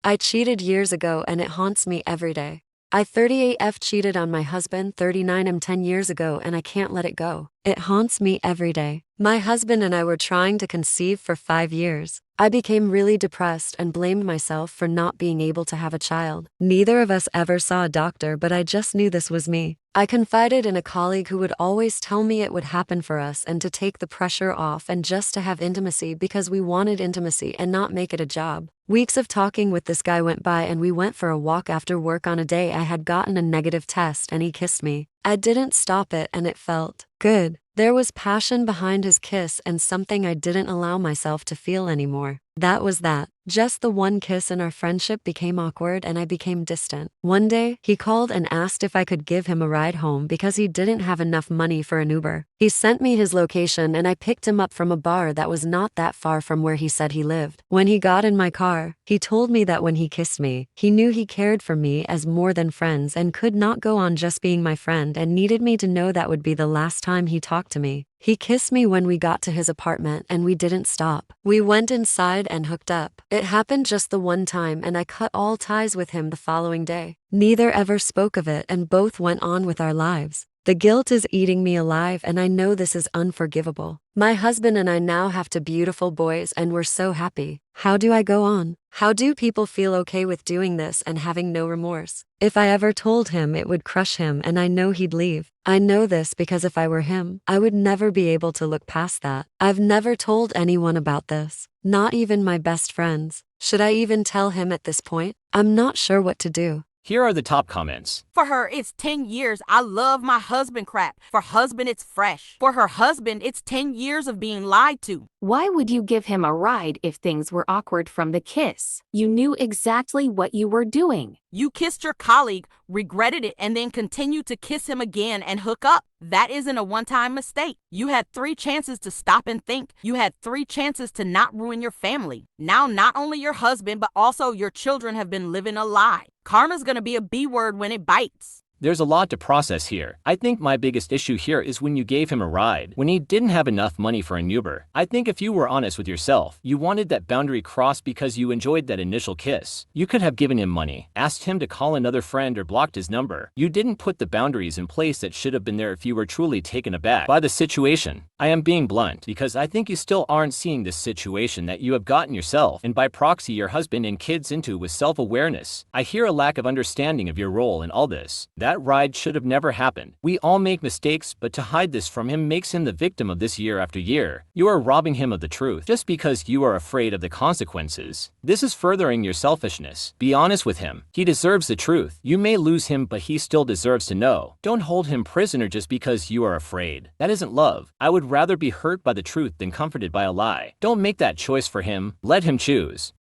I cheated years ago and it haunts me every day. I 38F cheated on my husband 39M 10 years ago and I can't let it go. It haunts me every day. My husband and I were trying to conceive for 5 years. I became really depressed and blamed myself for not being able to have a child. Neither of us ever saw a doctor, but I just knew this was me. I confided in a colleague who would always tell me it would happen for us and to take the pressure off and just to have intimacy because we wanted intimacy and not make it a job. Weeks of talking with this guy went by and we went for a walk after work on a day I had gotten a negative test and he kissed me. I didn't stop it and it felt good. There was passion behind his kiss and something I didn't allow myself to feel anymore. That was that. Just the one kiss and our friendship became awkward and I became distant. One day, he called and asked if I could give him a ride home because he didn't have enough money for an Uber. He sent me his location and I picked him up from a bar that was not that far from where he said he lived. When he got in my car, he told me that when he kissed me, he knew he cared for me as more than friends and could not go on just being my friend and needed me to know that would be the last time he talked to me. He kissed me when we got to his apartment and we didn't stop. We went inside and hooked up. It happened just the one time and I cut all ties with him the following day. Neither ever spoke of it and both went on with our lives. The guilt is eating me alive and I know this is unforgivable. My husband and I now have 2 beautiful boys and we're so happy. How do I go on? How do people feel okay with doing this and having no remorse? If I ever told him, it would crush him and I know he'd leave. I know this because if I were him, I would never be able to look past that. I've never told anyone about this, not even my best friends. Should I even tell him at this point? I'm not sure what to do. Here are the top comments. For her, it's 10 years. I love my husband crap. For husband, it's fresh. For her husband, it's 10 years of being lied to. Why would you give him a ride if things were awkward from the kiss? You knew exactly what you were doing. You kissed your colleague, regretted it, and then continued to kiss him again and hook up. That isn't a one-time mistake. You had 3 chances to stop and think. You had 3 chances to not ruin your family. Now, not only your husband, but also your children have been living a lie. Karma's gonna be a B word when it bites. There's a lot to process here. I think my biggest issue here is when you gave him a ride, when he didn't have enough money for an Uber. I think if you were honest with yourself, you wanted that boundary crossed because you enjoyed that initial kiss. You could have given him money, asked him to call another friend or blocked his number. You didn't put the boundaries in place that should have been there if you were truly taken aback by the situation. I am being blunt because I think you still aren't seeing this situation that you have gotten yourself and by proxy your husband and kids into with self-awareness. I hear a lack of understanding of your role in all this. That ride should have never happened. We all make mistakes, but to hide this from him makes him the victim of this year after year. You are robbing him of the truth just because you are afraid of the consequences. This is furthering your selfishness. Be honest with him. He deserves the truth. You may lose him, but he still deserves to know. Don't hold him prisoner just because you are afraid. That isn't love. I would rather be hurt by the truth than comforted by a lie. Don't make that choice for him. Let him choose.